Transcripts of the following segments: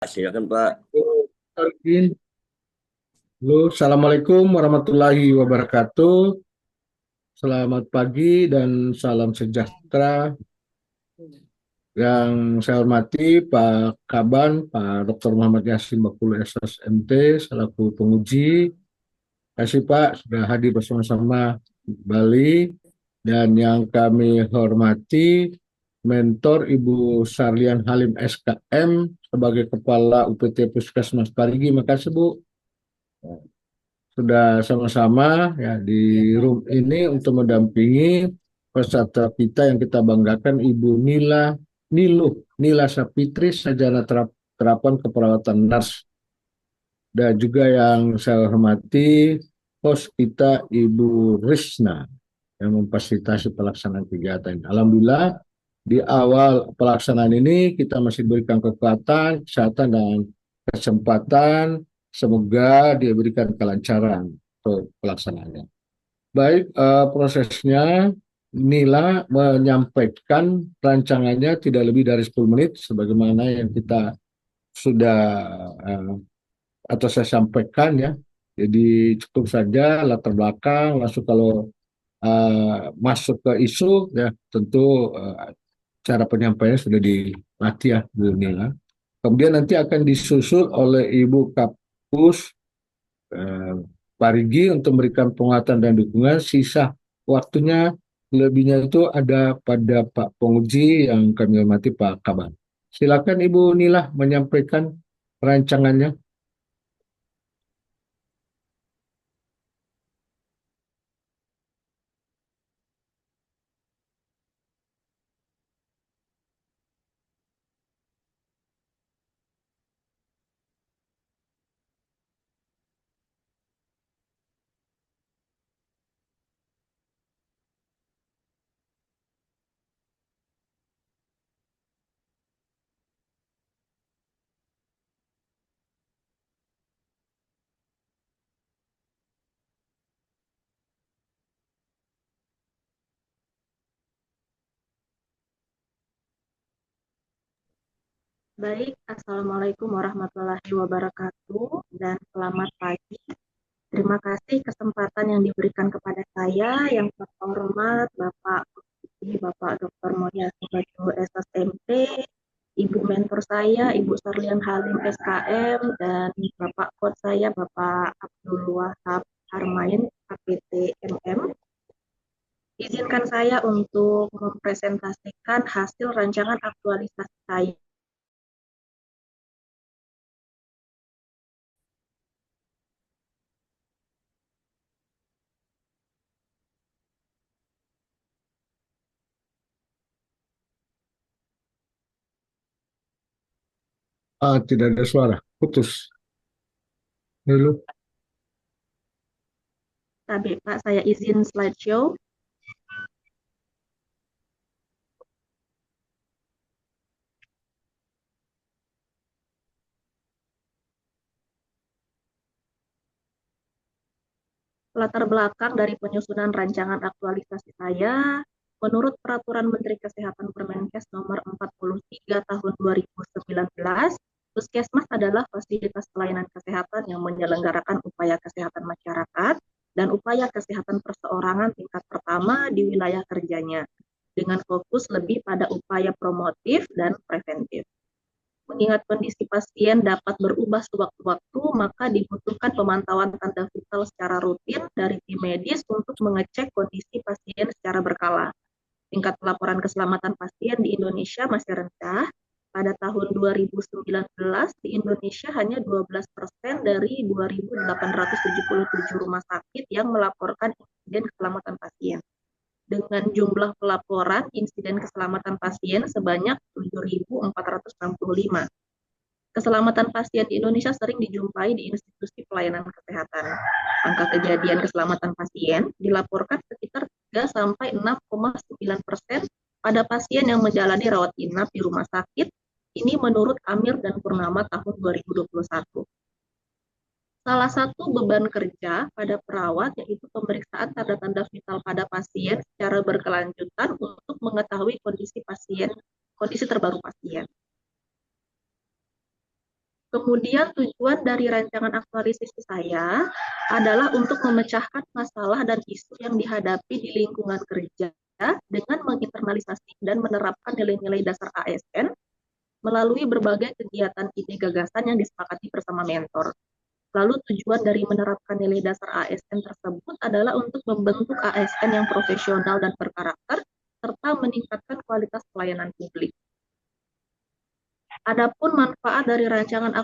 Silakan Pak. Halo, Assalamualaikum warahmatullahi wabarakatuh. Selamat pagi dan salam sejahtera. Yang saya hormati Pak Kaban, Pak Dr. Muhammad Yasin Bakul SSMT, selaku penguji. Terima kasih Pak sudah hadir bersama-sama di Bali. Dan yang kami hormati Mentor Ibu Sarlian Halim SKM sebagai Kepala UPT Puskesmas Parigi. Makasih Bu. Sudah sama-sama ya di room ini untuk mendampingi peserta kita yang kita banggakan Ibu Nila Sapitri Sarjana Terapan Keperawatan NARS, dan juga yang saya hormati host kita Ibu Risna yang memfasilitasi pelaksanaan kegiatan. Alhamdulillah di awal pelaksanaan ini kita masih berikan kekuatan, kesehatan dan kesempatan. Semoga diberikan kelancaran untuk pelaksanaannya. Baik, prosesnya Nila menyampaikan rancangannya tidak lebih dari 10 menit sebagaimana yang kita sudah eh, atau saya sampaikan ya. Jadi cukup saja latar belakang, langsung kalau masuk ke isu ya tentu cara penyampaiannya sudah dilatih ya Bu Nila. Kemudian nanti akan disusul oleh Ibu Kapus eh, Parigi untuk memberikan penguatan dan dukungan. Sisa waktunya lebihnya itu ada pada Pak Penguji yang kami hormati Pak Kaban. Silakan Ibu Nila menyampaikan rancangannya. Baik, Assalamualaikum warahmatullahi wabarakatuh dan selamat pagi. Terima kasih kesempatan yang diberikan kepada saya yang terhormat Bapak Dr. Mulyasmin Baju SSMT, Ibu mentor saya, Ibu Sarlian Halim SKM, dan Bapak coach saya, Bapak Abdul Wahab Harmain, APT MM. Izinkan saya untuk mempresentasikan hasil rancangan aktualisasi saya. Tidak ada suara, putus. Dulu. Tapi Pak, saya izin slideshow. Latar belakang dari penyusunan rancangan aktualisasi saya, menurut Peraturan Menteri Kesehatan Permenkes Nomor 43 Tahun 2019, Puskesmas adalah fasilitas pelayanan kesehatan yang menyelenggarakan upaya kesehatan masyarakat dan upaya kesehatan perseorangan tingkat pertama di wilayah kerjanya, dengan fokus lebih pada upaya promotif dan preventif. Mengingat kondisi pasien dapat berubah sewaktu-waktu, maka dibutuhkan pemantauan tanda vital secara rutin dari tim medis untuk mengecek kondisi pasien secara berkala. Tingkat pelaporan keselamatan pasien di Indonesia masih rendah. Pada tahun 2019 di Indonesia hanya 12% dari 2.877 rumah sakit yang melaporkan insiden keselamatan pasien, dengan jumlah pelaporan insiden keselamatan pasien sebanyak 7.465. Keselamatan pasien di Indonesia sering dijumpai di institusi pelayanan kesehatan. Angka kejadian keselamatan pasien dilaporkan sekitar 3-6,9% pada pasien yang menjalani rawat inap di rumah sakit. Ini menurut Amir dan Purnama tahun 2021. Salah satu beban kerja pada perawat yaitu pemeriksaan tanda-tanda vital pada pasien secara berkelanjutan untuk mengetahui kondisi terbaru pasien. Kemudian tujuan dari rancangan aktualisasi saya adalah untuk memecahkan masalah dan isu yang dihadapi di lingkungan kerja dengan menginternalisasi dan menerapkan nilai-nilai dasar ASN melalui berbagai kegiatan ide gagasan yang disepakati bersama mentor. Lalu tujuan dari menerapkan nilai dasar ASN tersebut adalah untuk membentuk ASN yang profesional dan berkarakter, serta meningkatkan kualitas pelayanan publik. Adapun manfaat dari rancangan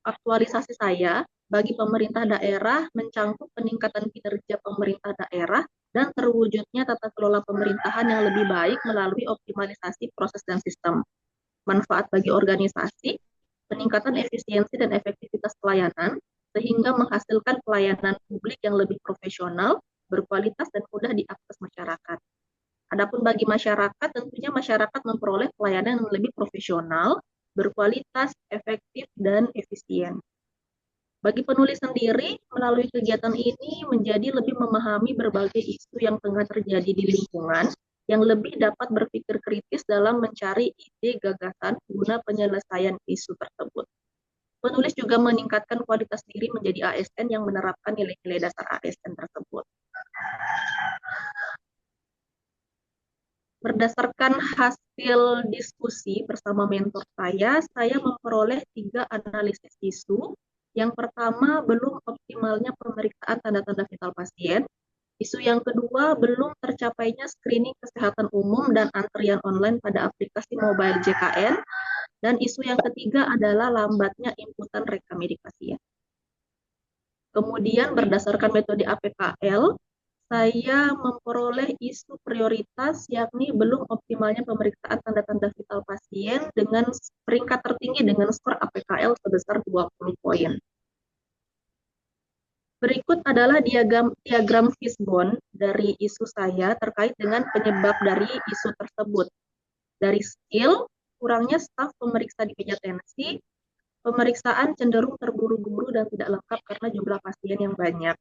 aktualisasi saya bagi pemerintah daerah mencangkup peningkatan kinerja pemerintah daerah dan terwujudnya tata kelola pemerintahan yang lebih baik melalui optimalisasi proses dan sistem. Manfaat bagi organisasi, peningkatan efisiensi dan efektivitas pelayanan, sehingga menghasilkan pelayanan publik yang lebih profesional, berkualitas, dan mudah diakses masyarakat. Adapun bagi masyarakat, tentunya masyarakat memperoleh pelayanan yang lebih profesional, berkualitas, efektif, dan efisien. Bagi penulis sendiri, melalui kegiatan ini menjadi lebih memahami berbagai isu yang tengah terjadi di lingkungan, yang lebih dapat berpikir kritis dalam mencari ide gagasan guna penyelesaian isu tersebut. Penulis juga meningkatkan kualitas diri menjadi ASN yang menerapkan nilai-nilai dasar ASN tersebut. Berdasarkan hasil diskusi bersama mentor saya memperoleh 3 analisis isu. Yang pertama, belum optimalnya pemeriksaan tanda-tanda vital pasien. Isu yang kedua, belum tercapainya screening kesehatan umum dan antrian online pada aplikasi mobile JKN. Dan isu yang ketiga adalah lambatnya inputan rekam medik pasien. Kemudian berdasarkan metode APKL, saya memperoleh isu prioritas, yakni belum optimalnya pemeriksaan tanda-tanda vital pasien dengan peringkat tertinggi dengan skor APKL sebesar 20 poin. Berikut adalah diagram fishbone dari isu saya terkait dengan penyebab dari isu tersebut. Dari skill, kurangnya staf pemeriksa di meja tensi, pemeriksaan cenderung terburu-buru dan tidak lengkap karena jumlah pasien yang banyak.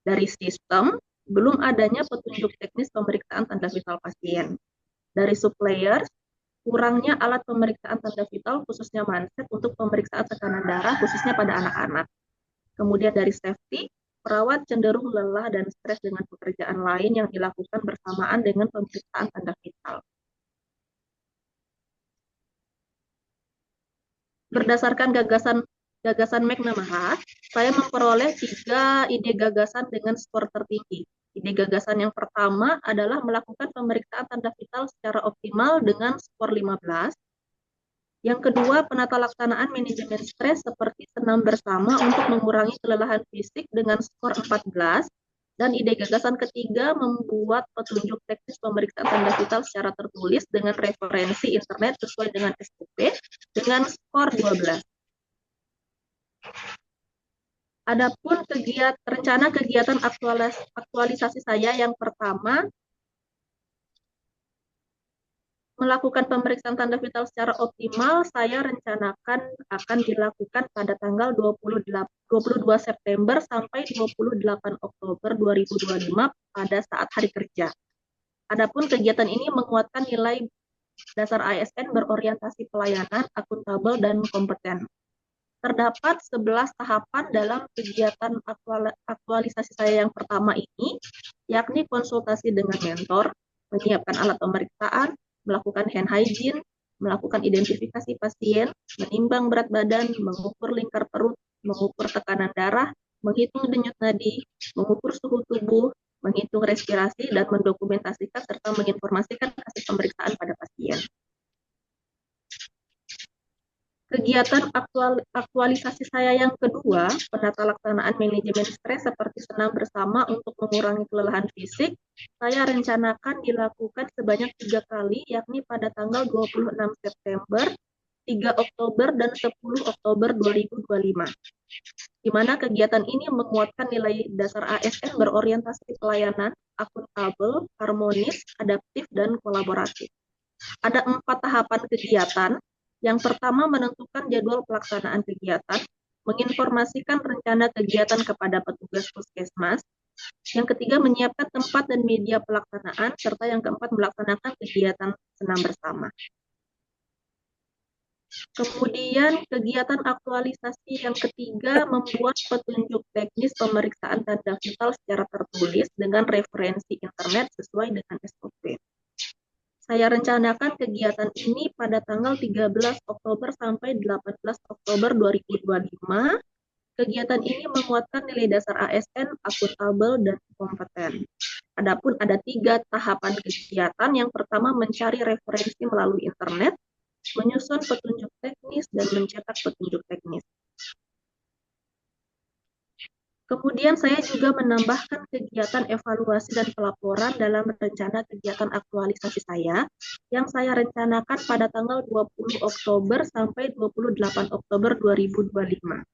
Dari sistem, belum adanya petunjuk teknis pemeriksaan tanda vital pasien. Dari suppliers, kurangnya alat pemeriksaan tanda vital khususnya manset untuk pemeriksaan tekanan darah khususnya pada anak-anak. Kemudian dari safety, perawat cenderung lelah dan stres dengan pekerjaan lain yang dilakukan bersamaan dengan pemeriksaan tanda vital. Berdasarkan gagasan McNamara, saya memperoleh 3 ide gagasan dengan skor tertinggi. Ide gagasan yang pertama adalah melakukan pemeriksaan tanda vital secara optimal dengan skor 15. Yang kedua, penata laksanaan manajemen stres seperti senam bersama untuk mengurangi kelelahan fisik dengan skor 14. Dan ide gagasan ketiga membuat petunjuk teknis pemeriksaan tanda vital secara tertulis dengan referensi internet sesuai dengan SOP dengan skor 12. Adapun rencana kegiatan aktualisasi saya yang pertama, melakukan pemeriksaan tanda vital secara optimal, saya rencanakan akan dilakukan pada tanggal 22 September sampai 28 Oktober 2025 pada saat hari kerja. Adapun kegiatan ini menguatkan nilai dasar ASN berorientasi pelayanan, akuntabel, dan kompeten. Terdapat 11 tahapan dalam kegiatan aktualisasi saya yang pertama ini, yakni konsultasi dengan mentor, menyiapkan alat pemeriksaan, melakukan hand hygiene, melakukan identifikasi pasien, menimbang berat badan, mengukur lingkar perut, mengukur tekanan darah, menghitung denyut nadi, mengukur suhu tubuh, menghitung respirasi, dan mendokumentasikan serta menginformasikan hasil pemeriksaan pada pasien. Kegiatan aktualisasi saya yang kedua, penata laksanaan manajemen stres seperti senam bersama untuk mengurangi kelelahan fisik, saya rencanakan dilakukan sebanyak 3 kali, yakni pada tanggal 26 September, 3 Oktober, dan 10 Oktober 2025. Di mana kegiatan ini menguatkan nilai dasar ASN berorientasi pelayanan, akuntabel, harmonis, adaptif, dan kolaboratif. Ada 4 tahapan kegiatan. Yang pertama, menentukan jadwal pelaksanaan kegiatan, menginformasikan rencana kegiatan kepada petugas puskesmas. Yang ketiga, menyiapkan tempat dan media pelaksanaan, serta yang keempat, melaksanakan kegiatan senam bersama. Kemudian kegiatan aktualisasi yang ketiga membuat petunjuk teknis pemeriksaan tanda vital secara tertulis dengan referensi internet sesuai dengan SOP. Saya rencanakan kegiatan ini pada tanggal 13 Oktober sampai 18 Oktober 2025. Kegiatan ini menguatkan nilai dasar ASN, akuntabel, dan kompeten. Adapun ada 3 tahapan kegiatan. Yang pertama mencari referensi melalui internet, menyusun petunjuk teknis, dan mencetak petunjuk teknis. Kemudian saya juga menambahkan kegiatan evaluasi dan pelaporan dalam rencana kegiatan aktualisasi saya, yang saya rencanakan pada tanggal 20 Oktober sampai 28 Oktober 2025.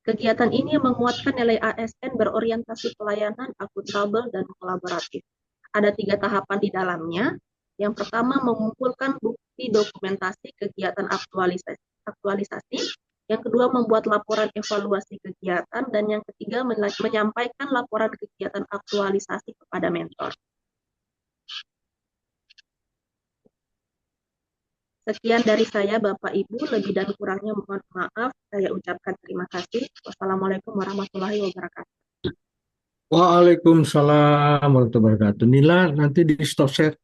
Kegiatan ini menguatkan nilai ASN berorientasi pelayanan, akuntabel, dan kolaboratif. Ada 3 tahapan di dalamnya. Yang pertama mengumpulkan bukti dokumentasi kegiatan aktualisasi. Yang kedua membuat laporan evaluasi kegiatan. Dan yang ketiga menyampaikan laporan kegiatan aktualisasi kepada mentor. Sekian dari saya, Bapak Ibu. Lebih dan kurangnya mohon maaf. Saya ucapkan terima kasih. Wassalamualaikum warahmatullahi wabarakatuh. Waalaikumsalam warahmatullahi wabarakatuh. Nila, nanti di stop share.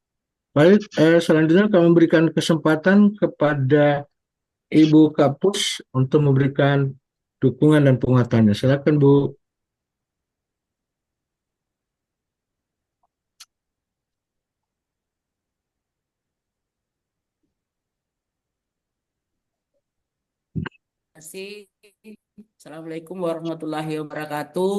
Baik, selanjutnya kami memberikan kesempatan kepada Ibu Kapus untuk memberikan dukungan dan penguatannya. Silakan, Bu. Kasih. Assalamualaikum warahmatullahi wabarakatuh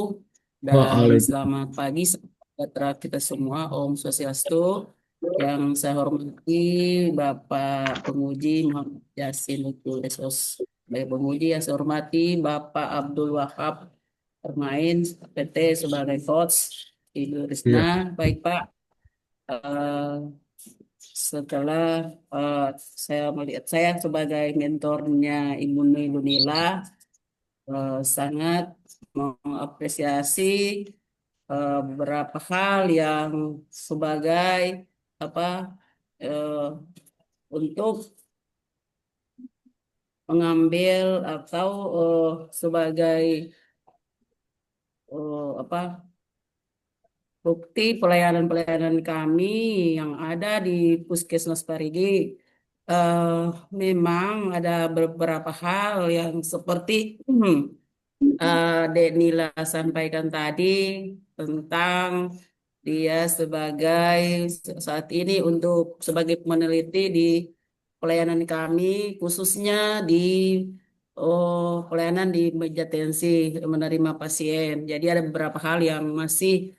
dan Waalaikumsalam. selamat pagi sejahtera kita semua. Om Swastiastu. Yang saya hormati Bapak Penguji Muhammad Yasin Lutfi Esos. Sebagai penguji yang saya hormati Bapak Abdul Wahab Permain PT sebagai coach Ibu Risna. Iya, Baik Pak. Eh, Setelah saya melihat saya sebagai mentornya Ibu Nila sangat mengapresiasi beberapa hal yang sebagai apa eh, untuk mengambil atau sebagai apa bukti pelayanan-pelayanan kami yang ada di Puskesmas Parigi. eh, Memang ada beberapa hal yang seperti Dek Nila sampaikan tadi tentang dia sebagai saat ini untuk sebagai peneliti di pelayanan kami khususnya di pelayanan di meja tensi menerima pasien. Jadi ada beberapa hal yang masih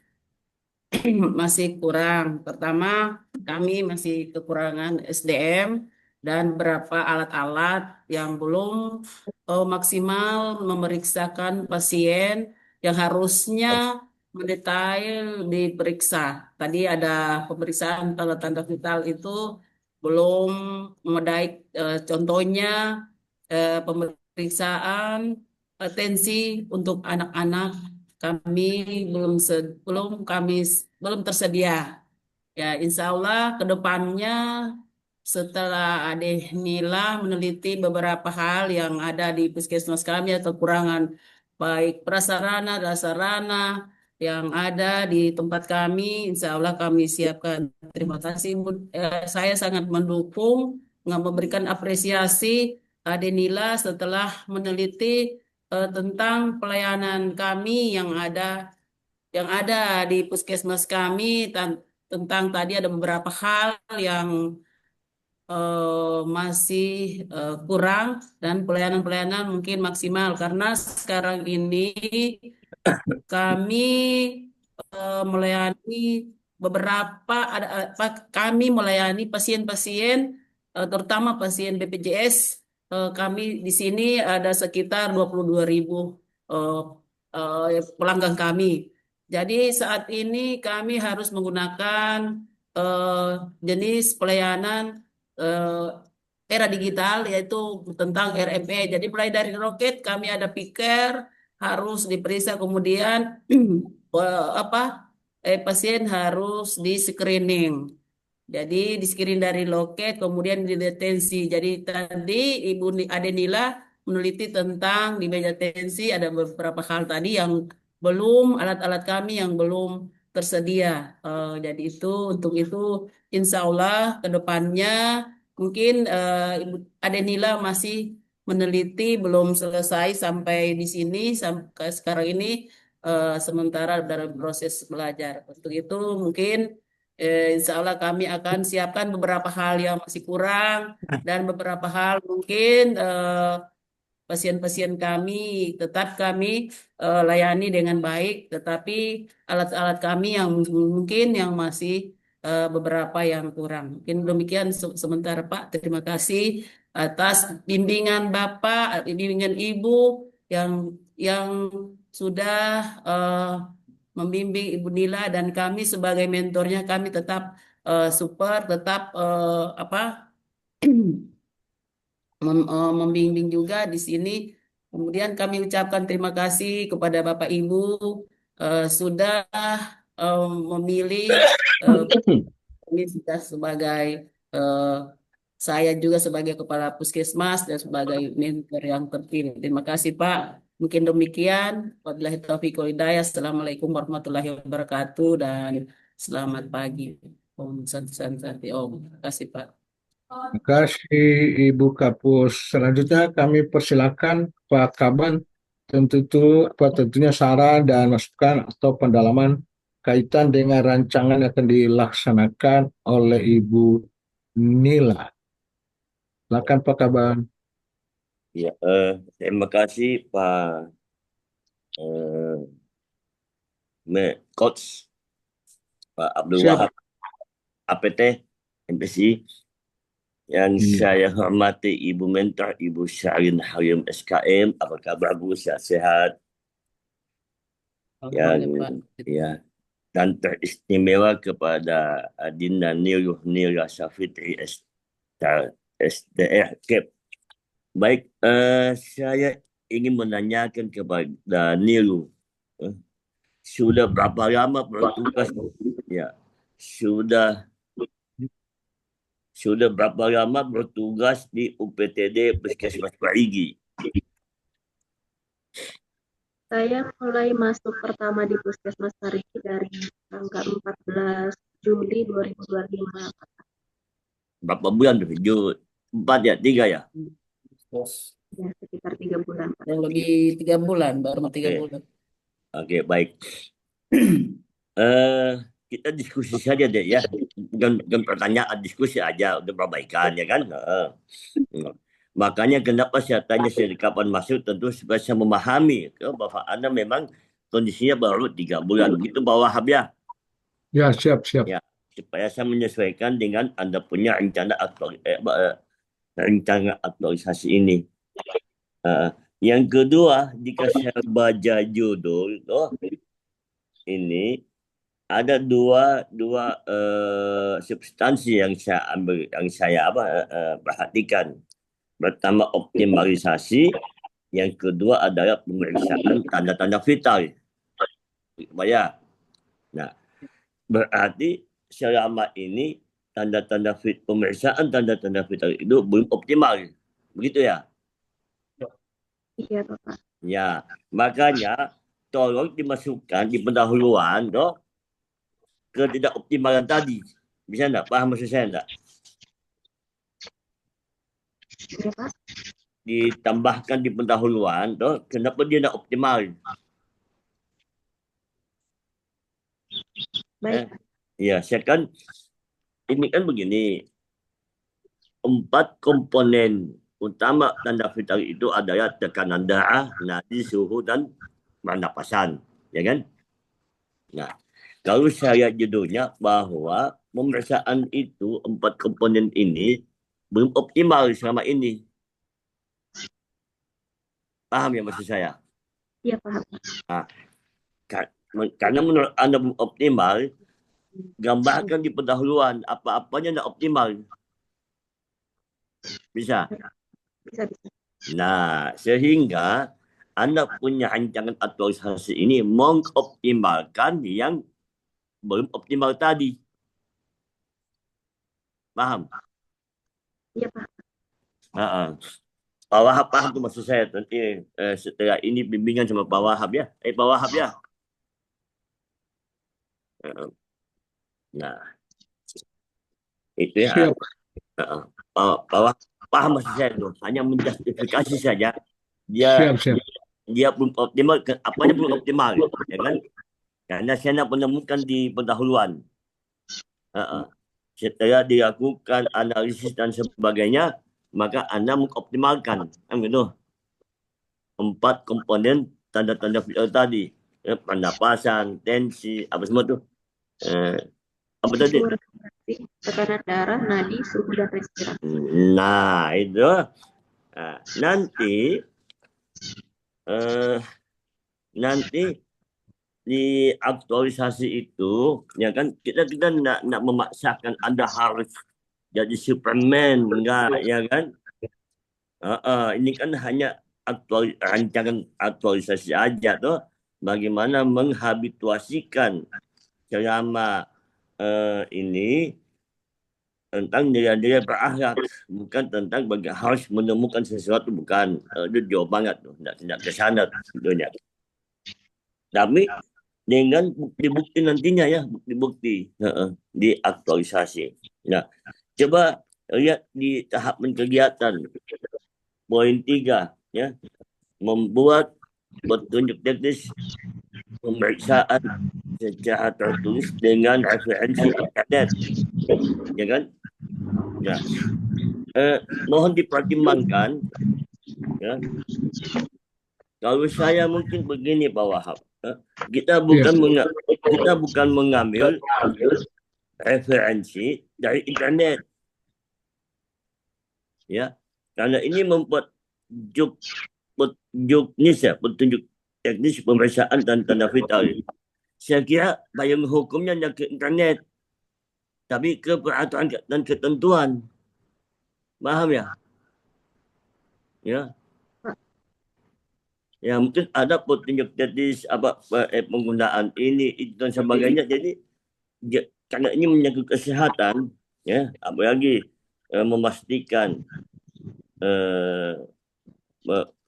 masih kurang. Pertama, kami masih kekurangan SDM dan beberapa alat-alat yang belum maksimal memeriksakan pasien yang harusnya mendetail diperiksa. Tadi ada pemeriksaan tanda-tanda vital itu belum memadai. Contohnya pemeriksaan tensi untuk anak-anak kami belum tersedia. Ya, insya Allah ke depannya setelah Adeh Nila meneliti beberapa hal yang ada di puskesmas kami atau kekurangan baik prasarana dan sarana yang ada di tempat kami, insya Allah kami siapkan. Terima kasih, Bu. Saya sangat mendukung, memberikan apresiasi Adeh Nila setelah meneliti tentang pelayanan kami yang ada di puskesmas kami tentang tadi ada beberapa hal yang masih kurang dan pelayanan-pelayanan mungkin maksimal karena sekarang ini kami melayani beberapa kami melayani pasien-pasien terutama pasien BPJS. Kami di sini ada sekitar 22.000 eh, pelanggan kami. Jadi saat ini kami harus menggunakan eh, jenis pelayanan era digital yaitu tentang RME. Jadi mulai dari roket kami ada piker harus diperiksa kemudian pasien harus di screening. Jadi di-screen dari loket, kemudian didetensi. Jadi tadi Adenila meneliti tentang di meja tensi ada beberapa hal tadi yang belum, alat-alat kami yang belum tersedia. Jadi untuk itu insya Allah ke depannya mungkin Ibu Adenila masih meneliti belum selesai sampai di sini sampai sekarang ini, sementara dalam proses belajar. Untuk itu mungkin insya Allah kami akan siapkan beberapa hal yang masih kurang dan beberapa hal mungkin pasien-pasien kami tetap kami layani dengan baik, tetapi alat-alat kami yang mungkin yang masih beberapa yang kurang. Mungkin demikian sementara Pak. Terima kasih atas bimbingan Bapak, bimbingan Ibu yang yang sudah membimbing Ibu Nila dan kami sebagai mentornya kami tetap support, tetap apa membimbing juga di sini. Kemudian kami ucapkan terima kasih kepada Bapak Ibu sudah memilih eh, ini sudah sebagai eh, saya juga sebagai kepala puskesmas dan sebagai mentor yang terpilih. Terima kasih Pak. Mungkin demikian. Wabillahi taufiq wal hidayah. Assalamualaikum warahmatullahi wabarakatuh dan selamat pagi. Om Santi Santi Om. Terima kasih Pak. Terima kasih Ibu Kapus. Selanjutnya kami persilakan Pak Kaban tentunya saran dan masukan atau pendalaman kaitan dengan rancangan yang akan dilaksanakan oleh Ibu Nila. Silakan Pak Kaban. Ya, terima kasih Pak eh, Coach Pak Abdul Siap. Wahab APT MPC, yang saya hormati Ibu Mentor Ibu Syarin Halim SKM. Apa kabar Bu? Sehat-sehat. Yang ya, dan teristimewa kepada Adinda Nila Safitri SDR Cap. Baik, saya ingin menanyakan kepada Nilu, sudah berapa lama bertugas? Ya, sudah berapa lama bertugas di UPTD Puskesmas Parigi? Saya mulai masuk pertama di Puskesmas Parigi dari tanggal 14 Juli 2025. Berapa bulan tuh? 4 ya, 3 ya? Ya, sekitar 3 bulan, Pak. Yang lebih 3 bulan, baru mau 3 bulan. Oke, baik. Kita diskusi saja deh ya, bukan pertanyaan, diskusi aja untuk perbaikan ya kan. Makanya kenapa saya tanya saya kapan masuk, tentu supaya saya memahami bahwa Anda memang kondisinya baru 3 bulan, begitu Pak Wahab ya? Ya, siap. Ya, supaya saya menyesuaikan dengan Anda punya rencana aktualisasi ini. Yang kedua, jika saya baca judul ini ada dua substansi yang saya ambil, yang saya perhatikan. Pertama optimalisasi, yang kedua adalah pemeriksaan tanda-tanda vital. Ya. Nah, berarti selama ini pemeriksaan tanda-tanda vital itu belum optimal, begitu ya? Iya, Bapak. Ya, makanya tolong dimasukkan di pendahuluan ketidakoptimalan tadi. Bisa enggak? Paham maksud saya enggak? Iya, Pak. Ditambahkan di pendahuluan, kenapa dia enggak optimal? Baik. Ya, saya kan ini kan begini. 4 komponen utama tanda vital itu adalah tekanan darah, nadi, suhu, dan pernapasan, ya kan? Nah, kalau saya lihat judulnya bahwa pemeriksaan itu 4 komponen ini belum optimal selama ini. Paham ya maksud saya? Iya, paham. Nah, karena menurut Anda belum optimal, gambarkan di pendahuluan apa-apanya tidak optimal. Bisa? Bisa. Nah, sehingga Anda punya rancangan aktualisasi ini mengoptimalkan yang belum optimal tadi. Paham? Iya, Pak. Pak Wahab paham tuh maksud saya. Nanti setelah ini bimbingan sama Pak Wahab ya. Pak Wahab ya. Nah, itu ya. Siap. Pak Wahab paham maksud saya tuh. Hanya menjustifikasi saja. Siap, siap. Dia belum optimal. Apanya belum optimal, ya kan? Karena saya nak menemukan di pendahuluan. Setelah dilakukan analisis dan sebagainya, maka Anda mengoptimalkan. Kan gitu. 4 komponen tanda-tanda vital tadi. Pernapasan, tensi, apa semua tuh. Apa tadi? Suhu respirasi, tekanan darah, nadi, suhu dan respirasi. Nah, itu. Nanti di aktualisasi itu, ya kan, kita nak memaksakan Anda harus jadi Superman, enggak, ya kan? Ini kan hanya rancangan aktualisasi aja tuh, bagaimana menghabituasikan selama ini tentang nilai-nilai berakhlak, bukan tentang harus menemukan sesuatu, bukan. Itu jauh banget tuh, tidak ke sana tentunya. Tapi dengan bukti-bukti nantinya ya, bukti-bukti di aktualisasi. Nah, coba lihat di tahapan kegiatan poin 3 ya, membuat petunjuk teknis pemeriksaan secara tertulis dengan referensi internet, ya kan? Ya. Mohon dipertimbangkan ya. Kalau saya mungkin begini Pak Wahab, kita bukan mengambil referensi dari internet, ya, karena ini membuat petunjuk teknis pemeriksaan dan tanda vital. Saya kira payung hukumnya tidak ke internet, tapi ke peraturan dan ketentuan. Paham ya? Ya, mungkin ada petunjuk teknis penggunaan ini itu dan sebagainya. Jadi karena ini menyangkut kesehatan, ya, apalagi memastikan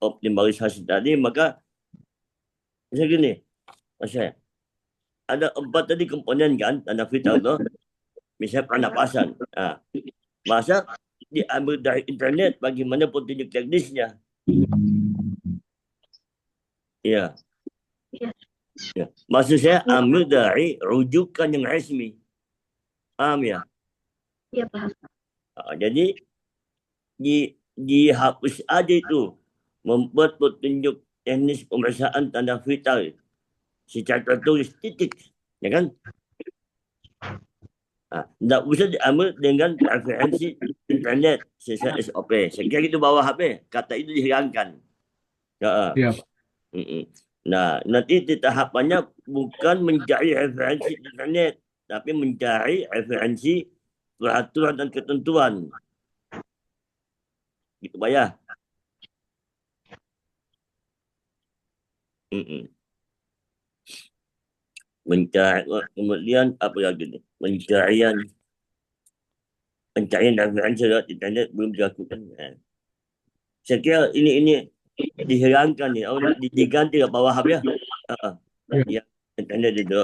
optimalisasi tadi, maka misalnya gini, saya ada 4 tadi komponen kan tanda vital tuh, misalnya pernapasan. Masa diambil dari internet, bagaimana petunjuk teknisnya? Ya. Maksud saya ambil dari rujukan yang resmi. Paham ya? Iya, paham. Jadi dihapus aja itu, membuat petunjuk teknis pemeriksaan tanda vital secara tertulis, titik, ya kan? Tidak usah diambil dengan referensi internet sesuai SOP. Saya kira itu bawah HP, kata itu dihilangkan. Siap. Nah, nanti di tahapannya bukan mencari referensi internet, tapi mencari referensi peraturan dan ketentuan. Gitu Pak ya. Mencari, kemudian apa lagi nih? Pencarian referensi lewat internet belum dilakukan. Saya kira ini dihilangkan nih, diganti Pak Wahab ya. Ya, internet itu.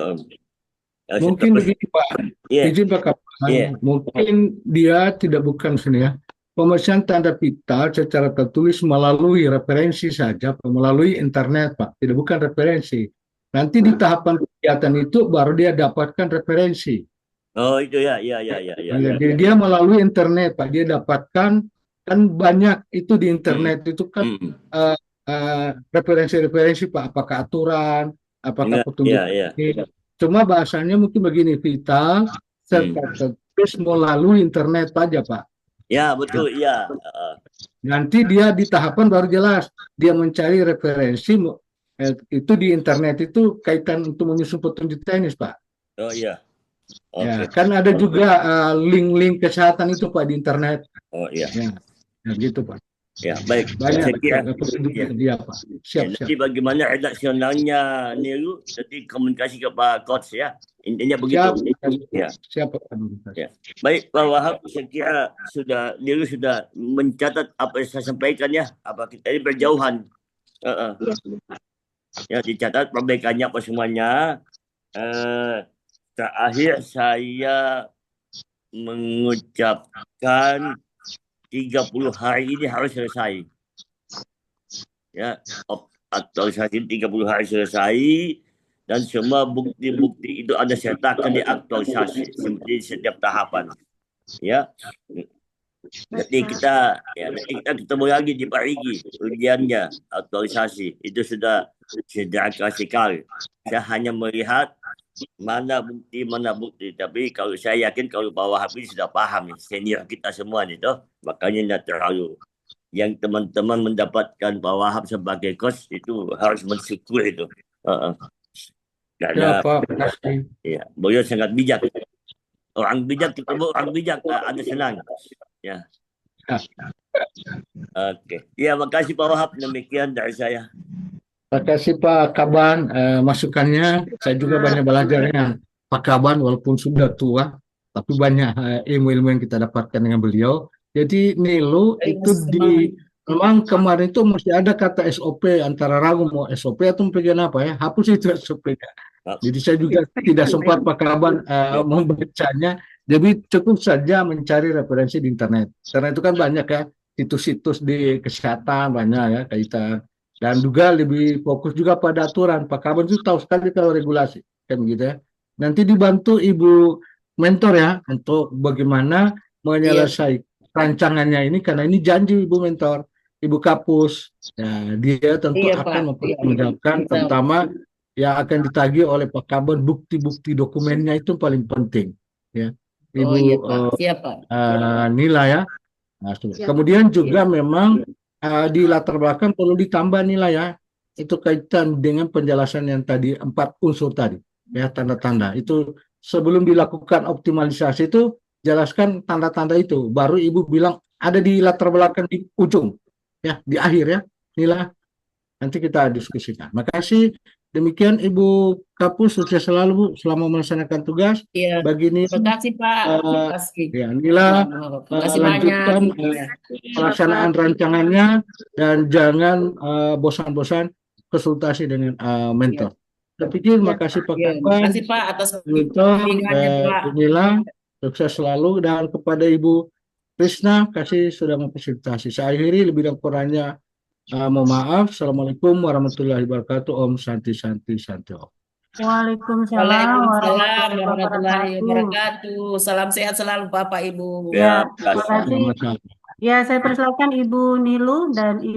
Mungkin begini Pak, izin Pak Kapten, mungkin dia bukan sini ya. Pemeriksaan tanda vital secara tertulis melalui referensi saja, melalui internet Pak, tidak bukan referensi. Nanti di tahapan kegiatan itu baru dia dapatkan referensi. Oh itu ya. Jadi dia melalui internet Pak, dia dapatkan, kan banyak itu di internet itu kan referensi-referensi Pak, apakah aturan, apakah petunjuk. Cuma bahasanya mungkin begini, vital serta tertulis melalui internet aja Pak. Ya betul, ya. Nanti dia di tahapan baru jelas, dia mencari referensi itu di internet itu kaitan untuk menyusun petunjuk teknis Pak. Oh iya. Ya, kan ada juga link-link kesehatan itu Pak di internet. Oh iya. Ya gitu Pak. Ya, baik. Banyak Saya kira ya. kepentingan dia, Pak. Ya, Siap, nanti siap. bagaimana redaksionalnya Niru, nanti komunikasi ke Pak Coach ya. Intinya Siap. begitu. Ya. Siap, Pak. Ya. Baik, Pak Wahab, saya kira Niru sudah mencatat apa yang saya sampaikan ya. Apa kita ini berjauhan. Iya, sudah, Pak. Ya, dicatat perbaikannya apa semuanya. Terakhir saya mengucapkan 30 hari ini harus selesai. Ya, aktualisasi 30 hari selesai dan semua bukti-bukti itu ada sertakan di aktualisasi seperti setiap tahapan. Ya. Nanti kita ketemu lagi di Pak Rigi ujiannya aktualisasi itu sudah klasikal. Saya hanya melihat mana bukti, tapi kalau saya yakin kalau Pak Wahab ini sudah paham nih, senior kita semua nih toh, makanya tidak terlalu. Yang teman-teman mendapatkan Pak Wahab sebagai coach itu harus mensyukur itu. Ya, Karena Pak. Makasih. ya, beliau sangat bijak. Orang bijak ketemu orang bijak ada senang. Ya. Oke. Ya, makasih Pak Wahab. Demikian dari saya. Terima kasih Pak Kaban masukannya. Saya juga banyak belajarnya Pak Kaban walaupun sudah tua, tapi banyak ilmu-ilmu yang kita dapatkan dengan beliau. Jadi Nilu itu memang kemarin itu masih ada kata SOP antara ragu mau SOP atau bagian apa ya. Hapus itu SOP-nya. Jadi saya juga tidak sempat Pak Kaban membacanya. Jadi cukup saja mencari referensi di internet. Karena itu kan banyak ya situs-situs di kesehatan banyak ya kaitan. Dan juga lebih fokus juga pada aturan. Pak Kaban itu tahu sekali kalau regulasi kan gitu ya. Nanti dibantu Ibu mentor ya untuk bagaimana menyelesaikan rancangannya ini karena ini janji Ibu mentor, Ibu Kapus. Ya, dia tentu akan mempertanggungjawabkan terutama yang akan ditagih oleh Pak Kaban bukti-bukti dokumennya itu paling penting ya. Ibu Nila ya. Nah, kemudian juga memang di latar belakang perlu ditambah nilai ya. Itu kaitan dengan penjelasan yang tadi 4 unsur tadi ya, tanda-tanda. Itu sebelum dilakukan optimalisasi itu jelaskan tanda-tanda itu. Baru Ibu bilang ada di latar belakang di ujung ya, di akhir ya. Nila nanti kita diskusikan. Makasih. Demikian Ibu Kapus, sukses selalu Bu selama melaksanakan tugas. Iya. Bagi Nila, Terima kasih Pak. ya, Nila lanjutkan pelaksanaan rancangannya dan jangan bosan-bosan konsultasi dengan mentor. Saya pikir makasih Pak Kaban. Terima kasih Pak atas mentor Pak. Nila, sukses selalu dan kepada Ibu Krisna kasih sudah memfasilitasi. Saya akhiri lebih dan kurangnya. Mohon maaf. Assalamualaikum warahmatullahi wabarakatuh. Om Santi Santi Santi Om. Waalaikumsalam warahmatullahi wabarakatuh. Salam sehat selalu Bapak Ibu. Ya, terima kasih. Ya, saya persilakan Ibu Nilu dan